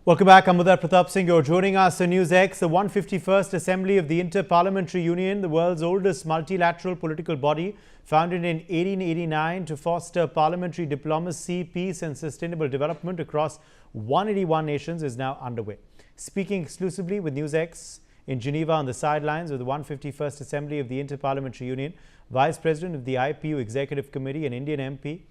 Welcome back. I'm Mudar Pratap Singh. You're joining us on NewsX. The 151st Assembly of the Inter-Parliamentary Union, the world's oldest multilateral political body, founded in 1889 to foster parliamentary diplomacy, peace and sustainable development across 181 nations, is now underway. Speaking exclusively with NewsX in Geneva on the sidelines of the 151st Assembly of the Inter-Parliamentary Union, Vice President of the IPU Executive Committee and Indian MP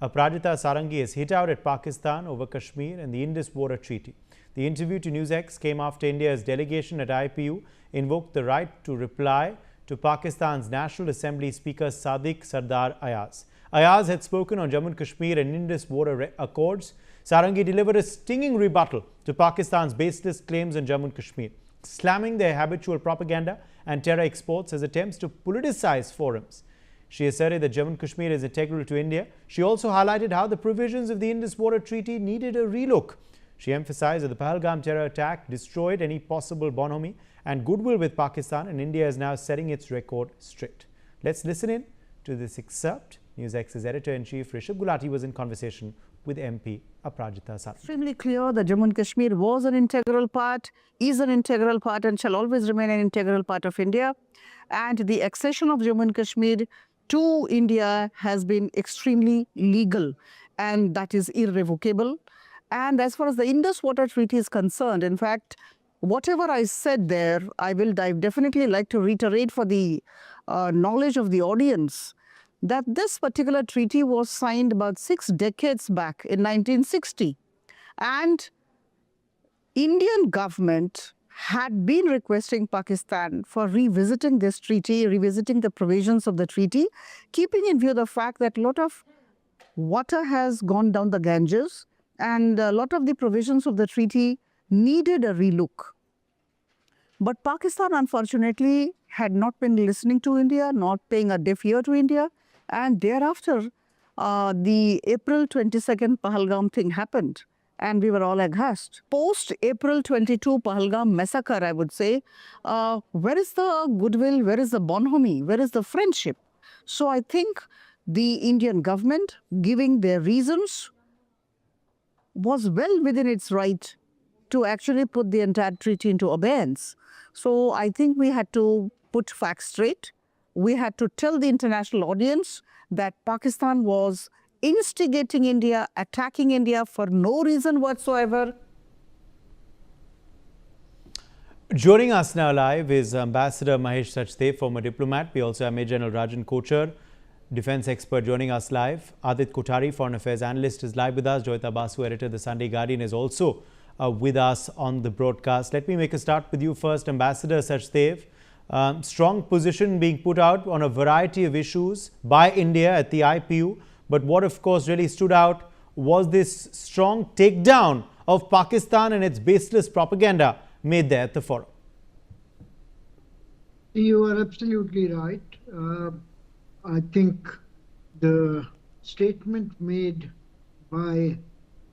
Aparajita Sarangi has hit out at Pakistan over Kashmir and the Indus Water Treaty. The interview to NewsX came after India's delegation at IPU invoked the right to reply to Pakistan's National Assembly Speaker Sadiq Sardar Ayaz. Ayaz had spoken on Jammu and Kashmir and Indus Water Accords. Sarangi delivered a stinging rebuttal to Pakistan's baseless claims on Jammu and Kashmir, slamming their habitual propaganda and terror exports as attempts to politicize forums. She asserted that Jammu and Kashmir is integral to India. She also highlighted how the provisions of the Indus Water Treaty needed a relook. She emphasized that the Pahalgam terror attack destroyed any possible bonhomie and goodwill with Pakistan, and India is now setting its record straight. Let's listen in to this excerpt. NewsX's editor-in-chief Rishabh Gulati was in conversation with MP Aparajita Sarangi. Extremely clear that Jammu and Kashmir was an integral part, is an integral part and shall always remain an integral part of India. And the accession of Jammu and Kashmir to India has been extremely legal, and that is irrevocable. And as far as the Indus Water Treaty is concerned, in fact, whatever I said there, I definitely like to reiterate for the knowledge of the audience that this particular treaty was signed about 6 decades back in 1960. And Indian government had been requesting Pakistan for revisiting this treaty, revisiting the provisions of the treaty, keeping in view the fact that a lot of water has gone down the Ganges and a lot of the provisions of the treaty needed a relook. But Pakistan, unfortunately, had not been listening to India, not paying a deaf ear to India. And thereafter, the April 22nd Pahalgam thing happened. And we were all aghast. Post-April 22 Pahalgam massacre, I would say, where is the goodwill, where is the bonhomie, where is the friendship? So I think the Indian government, giving their reasons, was well within its right to actually put the entire treaty into abeyance. So I think we had to put facts straight. We had to tell the international audience that Pakistan was instigating India, attacking India for no reason whatsoever. Joining us now live is Ambassador Mahesh Sachdev, former diplomat. We also have Major General Rajan Kochar, defense expert, joining us live. Adit Kothari, foreign affairs analyst, is live with us. Joyita Basu, editor of the Sunday Guardian, is also with us on the broadcast. Let me make a start with you first, Ambassador Sachdev. Strong position being put out on a variety of issues by India at the IPU. But what, of course, really stood out was this strong takedown of Pakistan and its baseless propaganda made there at the forum. You are absolutely right. I think the statement made by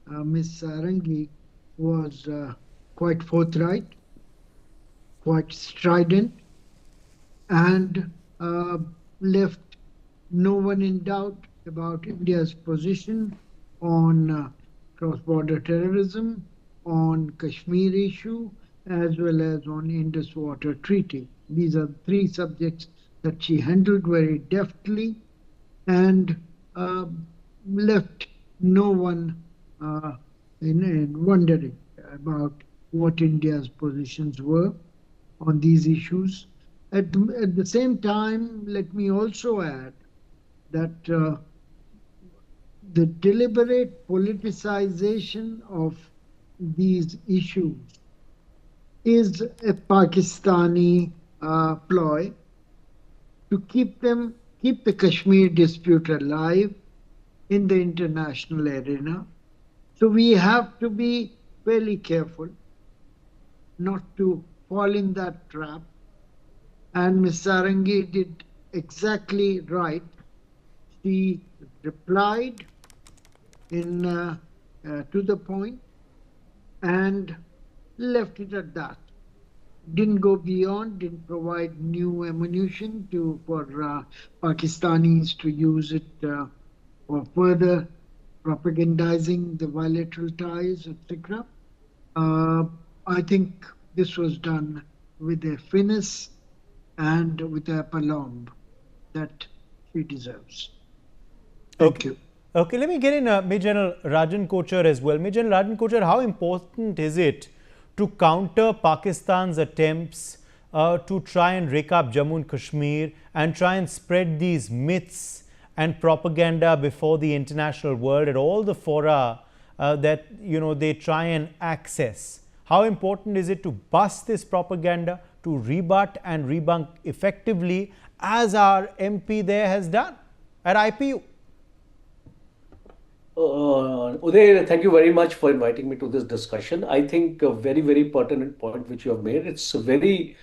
Ms. Sarangi was quite forthright, quite strident, and left no one in doubt about India's position on cross-border terrorism, on Kashmir issue, as well as on Indus Water Treaty. These are 3 subjects that she handled very deftly and left no one in wondering about what India's positions were on these issues. At the same time, let me also add that the deliberate politicization of these issues is a Pakistani ploy to keep the Kashmir dispute alive in the international arena. So we have to be very careful not to fall in that trap. And Ms. Sarangi did exactly right. She replied to the point and left it at that. Didn't go beyond, didn't provide new ammunition for Pakistanis to use it for further propagandizing the bilateral ties, etc. Uh, I think this was done with a finesse and with a aplomb that she deserves. Thank Okay. you. Okay, let me get in Major General Rajan Kochar as well. Major General Rajan Kochar, how important is it to counter Pakistan's attempts to try and rake up Jammu and Kashmir and try and spread these myths and propaganda before the international world at all the fora that they try and access? How important is it to bust this propaganda, to rebut and rebunk effectively, as our MP there has done at IPU? Uday, thank you very much for inviting me to this discussion. I think a very, very pertinent point which you have made. It's very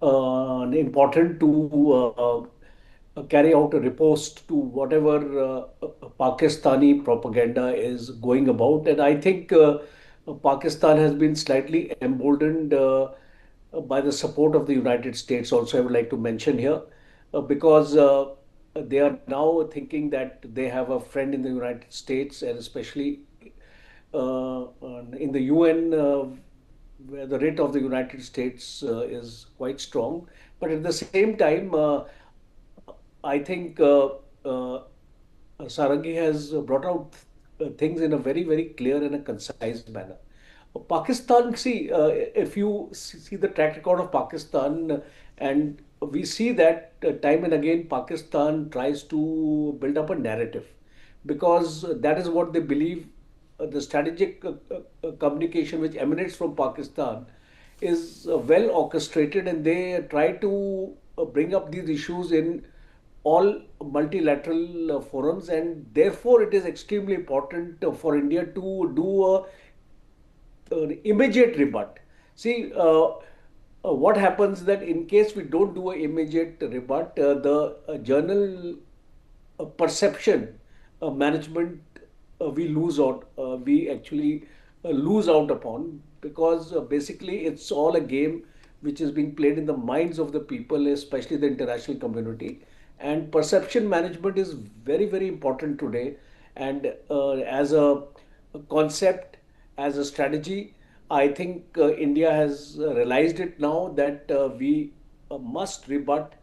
important to carry out a riposte to whatever Pakistani propaganda is going about. And I think Pakistan has been slightly emboldened by the support of the United States, also, I would like to mention here, because they are now thinking that they have a friend in the United States, and especially in the UN, where the rate of the United States is quite strong. But at the same time, I think Sarangi has brought out things in a very, very clear and a concise manner. Pakistan, see, if you see the track record of Pakistan, and we see that time and again Pakistan tries to build up a narrative because that is what they believe. The strategic communication which emanates from Pakistan is well orchestrated, and they try to bring up these issues in all multilateral forums, and therefore it is extremely important for India to do an immediate rebut. See, what happens that in case we don't do an immediate rebut, the journal perception management we lose out. We actually lose out upon, because basically it's all a game which is being played in the minds of the people, especially the international community. And perception management is very, very important today. And as a concept, as a strategy, I think India has realized it now that we must rebut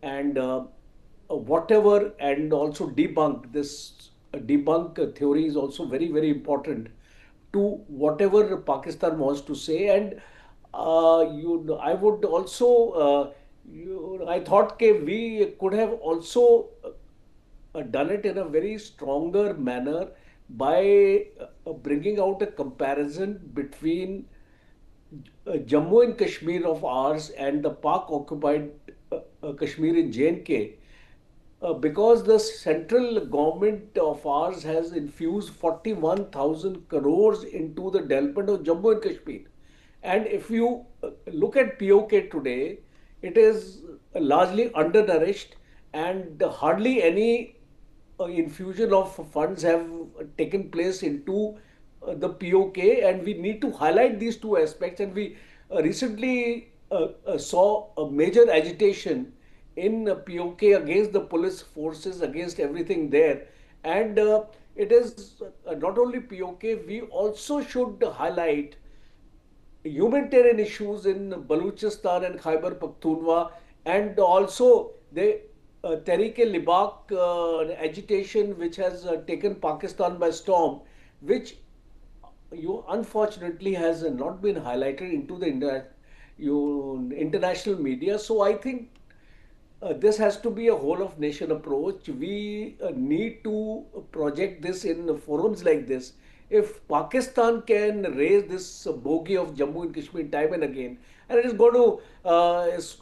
and whatever, and also debunk this. Debunk theory is also very, very important to whatever Pakistan wants to say. And I would also, I thought we could have also done it in a very stronger manner by bringing out a comparison between Jammu and Kashmir of ours and the Pak occupied Kashmir in J&K, because the central government of ours has infused 41,000 crores into the development of Jammu and Kashmir. And if you look at POK today, it is largely undernourished, and hardly any infusion of funds have taken place into the POK, and we need to highlight these two aspects. And we recently saw a major agitation in POK against the police forces, against everything there. And it is not only POK, we also should highlight humanitarian issues in Baluchistan and Khyber Pakhtunkhwa, and also the Tehreek-e-Libaq agitation which has taken Pakistan by storm, which unfortunately has not been highlighted into the international media. So I think this has to be a whole of nation approach. We need to project this in forums like this. If Pakistan can raise this bogey of Jammu and Kashmir time and again, and it is going to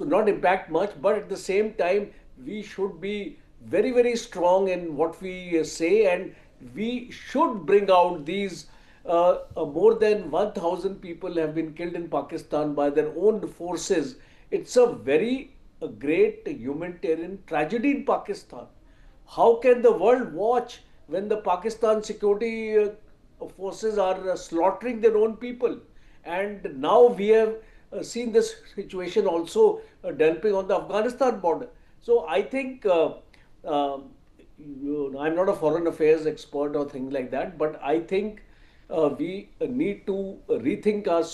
not impact much, but at the same time, we should be very, very strong in what we say, and we should bring out these. More than 1,000 people have been killed in Pakistan by their own forces. It's a very great humanitarian tragedy in Pakistan. How can the world watch when the Pakistan security forces are slaughtering their own people? And now we have seen this situation also developing on the Afghanistan border. So I think I'm not a foreign affairs expert or things like that, but I think we need to rethink our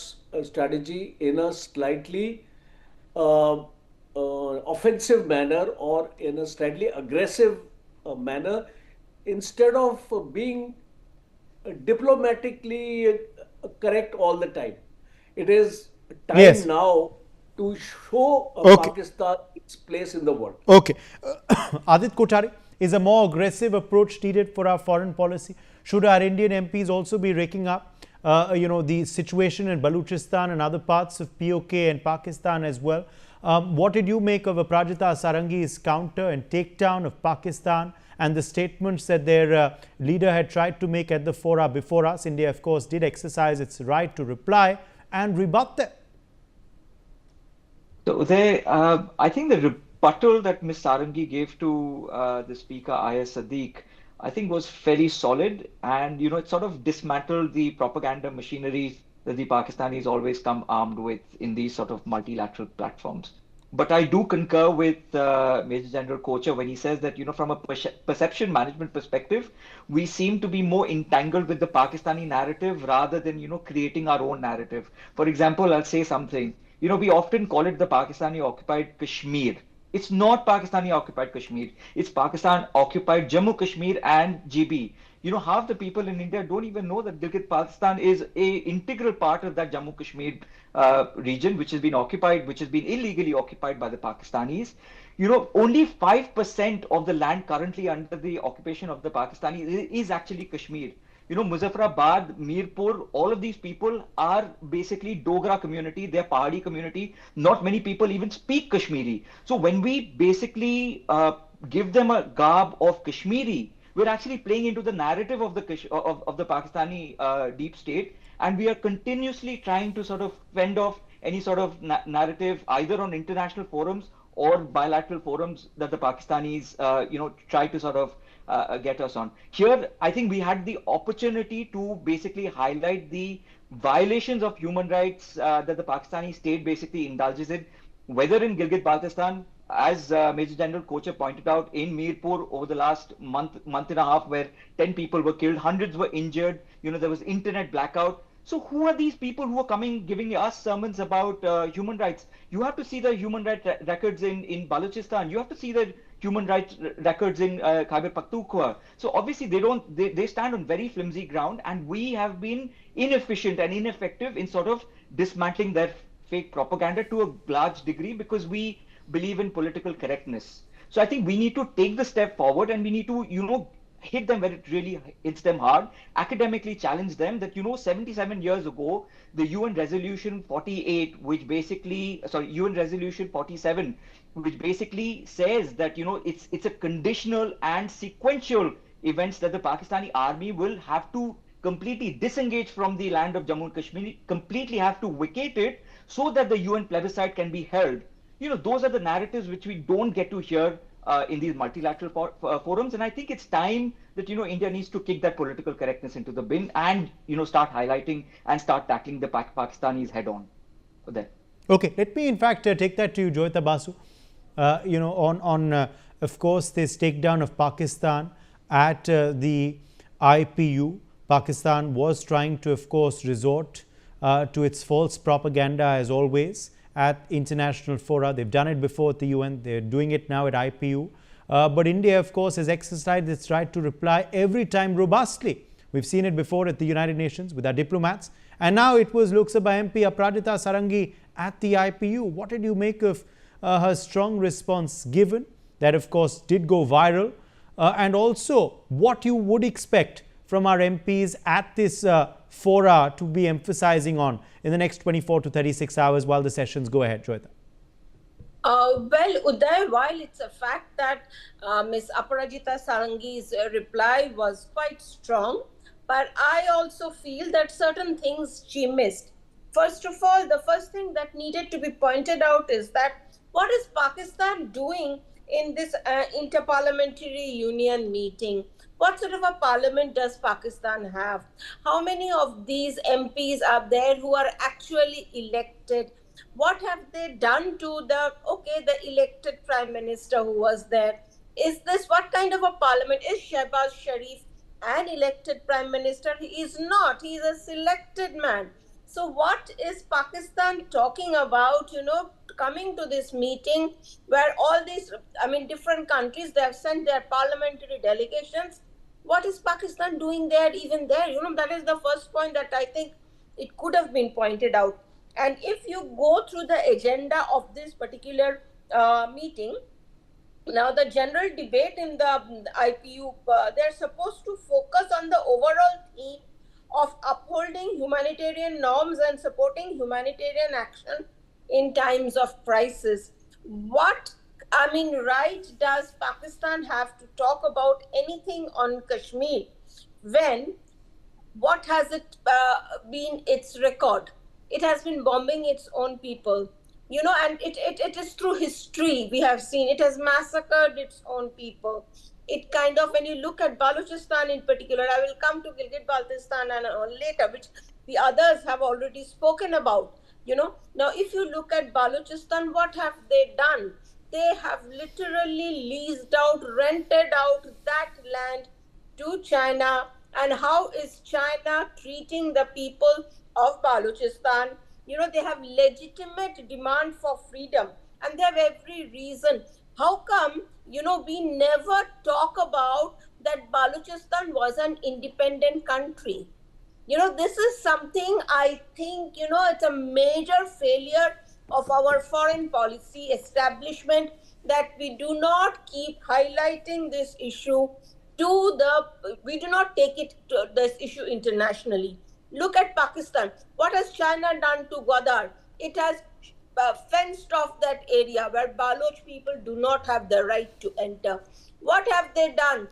strategy in a slightly uh, offensive manner or in a slightly aggressive manner instead of being diplomatically correct all the time. It is time Yes. now to show Okay. Pakistan its place in the world. Okay. Adit Kothari, is a more aggressive approach needed for our foreign policy? Should our Indian MPs also be raking up, the situation in Baluchistan and other parts of POK and Pakistan as well? What did you make of Aparajita Sarangi's counter and takedown of Pakistan and the statements that their leader had tried to make at the fora before us? India, of course, did exercise its right to reply and rebut them. So I think the rebuttal that Ms. Sarangi gave to the speaker, Ayaz Sadiq, I think was fairly solid, and it sort of dismantled the propaganda machinery that the Pakistanis always come armed with in these sort of multilateral platforms. But I do concur with Major General Kocher when he says that, from a perception management perspective, we seem to be more entangled with the Pakistani narrative rather than, creating our own narrative. For example, I'll say something. We often call it the Pakistani occupied Kashmir. It's not Pakistani occupied Kashmir. It's Pakistan occupied Jammu Kashmir and GB. Half the people in India don't even know that Gilgit-Baltistan is a integral part of that Jammu Kashmir region, which has been occupied, which has been illegally occupied by the Pakistanis. Only 5% of the land currently under the occupation of the Pakistanis is actually Kashmir. Muzaffarabad, Mirpur, all of these people are basically Dogra community, they're Pahadi community. Not many people even speak Kashmiri. So when we basically give them a garb of Kashmiri, we're actually playing into the narrative of the Pakistani deep state, and we are continuously trying to sort of fend off any sort of narrative either on international forums or bilateral forums that the Pakistanis, try to sort of get us on. Here, I think we had the opportunity to basically highlight the violations of human rights that the Pakistani state basically indulges in, whether in Gilgit-Baltistan, as Major General Kocher pointed out, in Mirpur over the last month and a half, where 10 people were killed, hundreds were injured, there was internet blackout. So who are these people who are coming giving us sermons about human rights? You have to see the human rights records in Balochistan. You have to see the human rights records in Khyber Pakhtunkhwa. So obviously they stand on very flimsy ground, and we have been inefficient and ineffective in sort of dismantling their fake propaganda to a large degree because we believe in political correctness. So I think we need to take the step forward, and we need to, hit them where it really hits them hard, academically challenge them that, 77 years ago, the UN Resolution 48, which basically, UN Resolution 47, which basically says that, it's a conditional and sequential events that the Pakistani army will have to completely disengage from the land of Jammu and Kashmir, completely have to vacate it so that the UN plebiscite can be held. Those are the narratives which we don't get to hear in these multilateral forums. And I think it's time that, India needs to kick that political correctness into the bin and, start highlighting and start tackling the Pakistanis head on for that. Okay, let me in fact take that to you, Joyita Basu. Of course, this takedown of Pakistan at the IPU. Pakistan was trying to, of course, resort to its false propaganda as always at international fora. They've done it before at the UN. They're doing it now at IPU. But India, of course, has exercised its right to reply every time robustly. We've seen it before at the United Nations with our diplomats. And now it was Lok Sabha MP Aparajita Sarangi at the IPU. What did you make of her strong response given? That, of course, did go viral. And also, what you would expect from our MPs at this fora to be emphasizing on in the next 24 to 36 hours while the sessions go ahead, Joyita? Well, Uday, while it's a fact that Ms. Aparajita Sarangi's reply was quite strong, but I also feel that certain things she missed. First of all, the first thing that needed to be pointed out is that what is Pakistan doing in this Interparliamentary Union meeting? What sort of a parliament does Pakistan have? How many of these MPs are there who are actually elected? What have they done to the elected prime minister who was there? Is this, what kind of a parliament? Is Shehbaz Sharif an elected prime minister. He is not. He is a selected man. So what is Pakistan talking about, coming to this meeting where all these, different countries, they have sent their parliamentary delegations. What is Pakistan doing there, even there? That is the first point that I think it could have been pointed out. And if you go through the agenda of this particular meeting, now the general debate in the IPU, they're supposed to focus on the overall theme of upholding humanitarian norms and supporting humanitarian action in times of crisis. Right does Pakistan have to talk about anything on Kashmir when what has it been its record? It has been bombing its own people. And it is through history we have seen it has massacred its own people. It kind of, when you look at Balochistan in particular, I will come to Gilgit Baltistan and later, which the others have already spoken about. Now if you look at Balochistan, what have they done? They have literally leased out, rented out that land to China. And how is China treating the people of Balochistan? They have legitimate demand for freedom and they have every reason. How come, we never talk about that Balochistan was an independent country? This is something I think, it's a major failure of our foreign policy establishment that we do not keep highlighting this issue we do not take it to this issue internationally. Look at Pakistan. What has China done to Gwadar? It has fenced off that area where Baloch people do not have the right to enter. What have they done?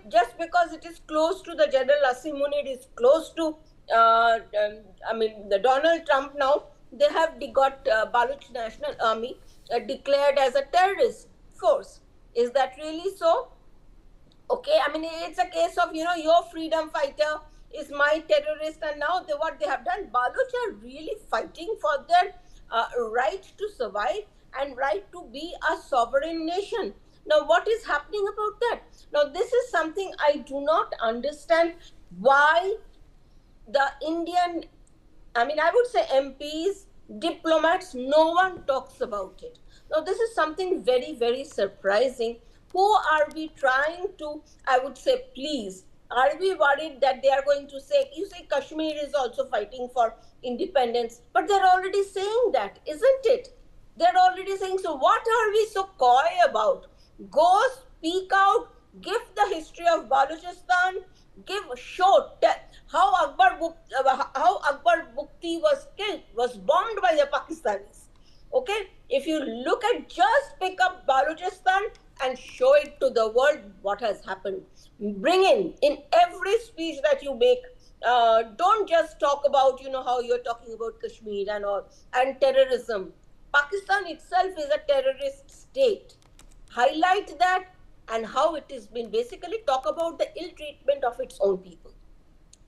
Just because it is close to the General Asim Munir, it is close to, the Donald Trump now, they have got Baloch National Army declared as a terrorist force. Is that really so? Okay, it's a case of, your freedom fighter is my terrorist, and now what they have done, Baloch are really fighting for their right to survive and right to be a sovereign nation. Now, what is happening about that? Now, this is something I do not understand why the Indian, I would say MPs, diplomats, no one talks about it. Now, this is something very, very surprising. Who are we trying to, I would say, please? Are we worried that they are going to say, you say Kashmir is also fighting for independence, but they're already saying that, isn't it? They're already saying, so what are we so coy about? Go speak out, give the history of Balochistan, show how Akbar Bukti was killed, was bombed by the Pakistanis. Okay, if you look at, just pick up Balochistan and show it to the world what has happened. Bring in every speech that you make, don't just talk about, how you're talking about Kashmir and all, and terrorism. Pakistan itself is a terrorist state. Highlight that and how it has been, basically talk about the ill treatment of its own people.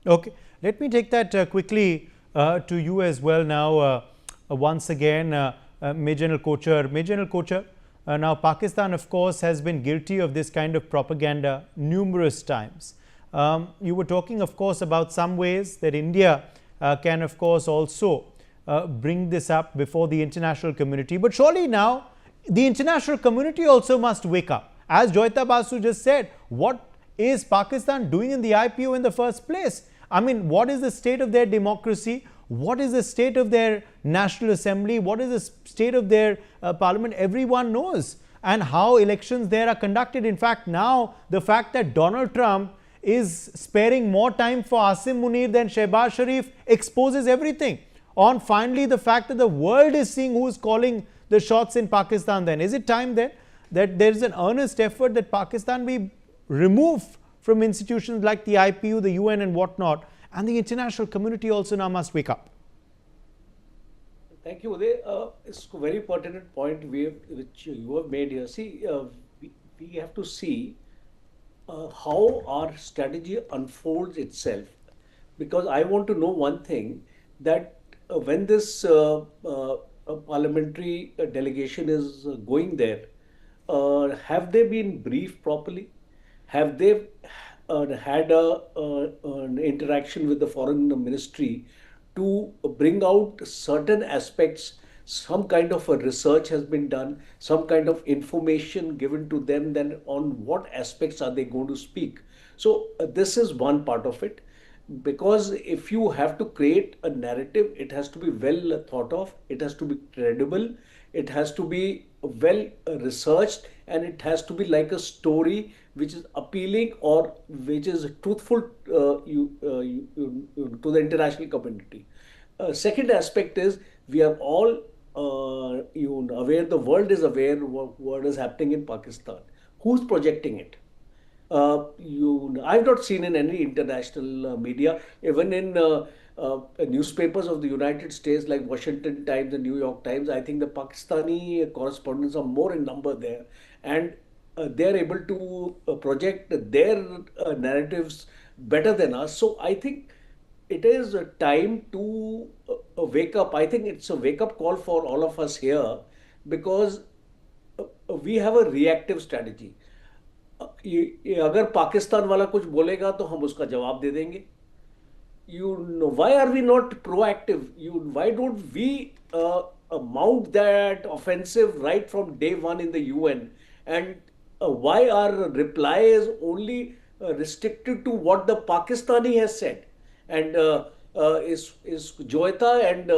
Okay, let me take that quickly to you as well now. Once again, Major General Kochar, now Pakistan of course has been guilty of this kind of propaganda numerous times. You were talking of course about some ways that India can of course also bring this up before the international community, but surely now the international community also must wake up. As Joyita Basu just said, what is Pakistan doing in the IPU in the first place? What is the state of their democracy? What is the state of their National Assembly? What is the state of their parliament? Everyone knows. And how elections there are conducted. In fact, now the fact that Donald Trump is sparing more time for Asim Munir than Shehbaz Sharif exposes everything. On finally the fact that the world is seeing who is calling the shots in Pakistan then. Is it time then that there is an earnest effort that Pakistan be removed from institutions like the IPU, the UN and whatnot, and the international community also now must wake up? Thank you, Uday. It's a very pertinent point which you have made here. See, we have to see how our strategy unfolds itself, because I want to know one thing, that when this parliamentary delegation is going there, have they been briefed properly? Have they had an interaction with the foreign ministry to bring out certain aspects. Some kind of a research has been done, some kind of information given to them, then on what aspects are they going to speak. So this is one part of it, because if you have to create a narrative, it has to be well thought of, it has to be credible, it has to be well researched, and it has to be like a story which is appealing or which is truthful to the international community. Second aspect is, we are all aware, the world is aware what is happening in Pakistan. Who's projecting it? I've not seen in any international media, even in newspapers of the United States like Washington Times and New York Times. I think the Pakistani correspondents are more in number there, and they're able to project their narratives better than us. So I think it is a time to wake up. I think it's a wake up call for all of us here, because we have a reactive strategy. अगर पाकिस्तान वाला कुछ बोलेगा तो हम उसका जवाब दे देंगे. Why are we not proactive? Why don't we mount that offensive right from day one in the UN? And why our reply is only restricted to what the Pakistani has said? And is Joeta and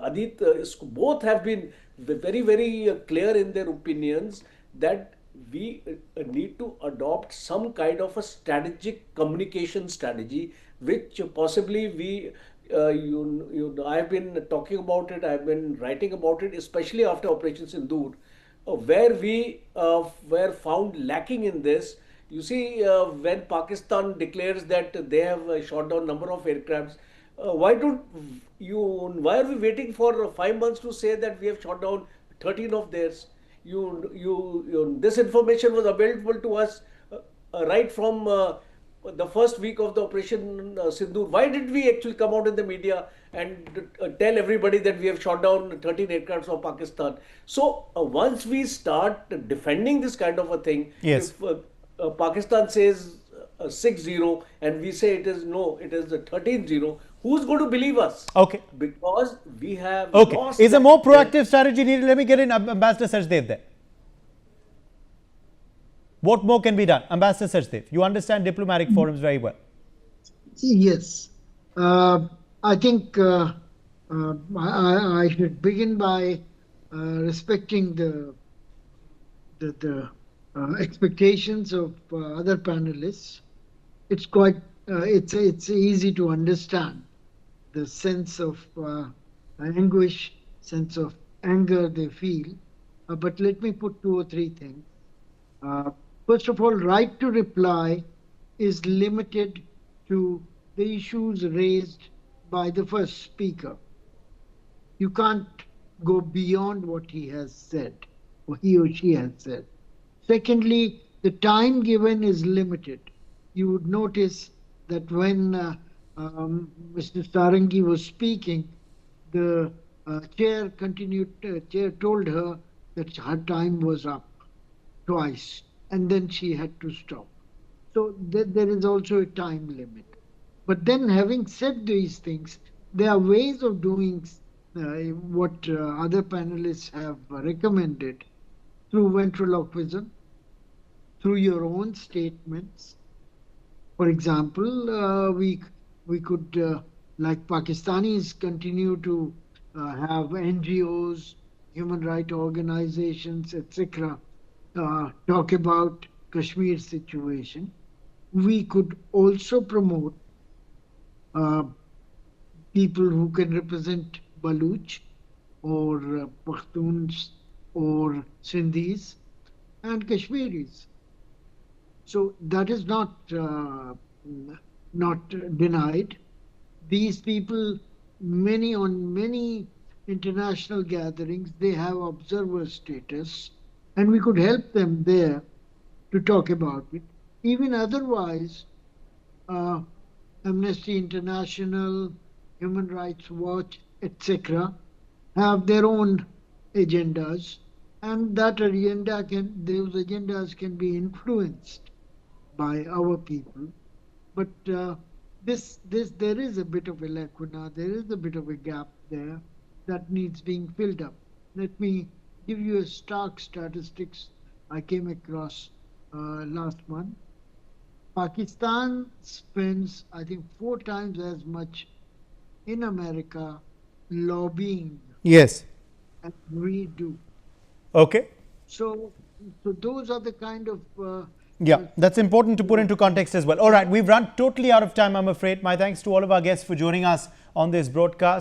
Adit both have been very, very clear in their opinions that we need to adopt some kind of a strategic communication strategy, which possibly I've been talking about it, I've been writing about it, especially after Operation Sindoor, where we were found lacking in this. You see, when Pakistan declares that they have shot down number of aircrafts, why are we waiting for 5 months to say that we have shot down 13 of theirs? This information was available to us right from the first week of the Operation Sindoor. Why did we actually come out in the media and tell everybody that we have shot down 13 aircrafts of Pakistan? So once we start defending this kind of a thing, yes. If Pakistan says 6-0 and we say it is 13-0, who's going to believe us? Okay. Because we have lost. Is a more proactive strategy needed? Let me get in Ambassador Sachdev there. What more can be done? Ambassador Sachdev, you understand diplomatic forums very well. Yes. I think I should begin by respecting the expectations of other panelists. It's quite it's easy to understand the sense of anguish, sense of anger they feel. But let me put 2 or 3 things. First of all, right to reply is limited to the issues raised by the first speaker. You can't go beyond what he has said, or he or she has said. Secondly, the time given is limited. You would notice that when Mr. Sarangi was speaking, the chair told her that her time was up twice, and then she had to stop. So there is also a time limit. But then, having said these things, there are ways of doing what other panelists have recommended through ventriloquism, through your own statements. For example, we could, like Pakistanis, continue to have NGOs, human rights organizations, etc., talk about Kashmir situation. We could also promote people who can represent Baluch or Pashtuns or Sindhis and Kashmiris. So that is not denied. These people, on many international gatherings, they have observer status, and we could help them there to talk about it. Even otherwise, Amnesty International, Human Rights Watch, etc., have their own agendas, and those agendas can be influenced by our people. But there is a bit of a lacuna, there is a bit of a gap there that needs being filled up. Let me give you a stark statistics I came across last month. Pakistan spends, I think, 4 times as much in America lobbying Yes. as we do. Okay. So those are the kind of Yeah, that's important to put into context as well. All right, we've run totally out of time, I'm afraid. My thanks to all of our guests for joining us on this broadcast.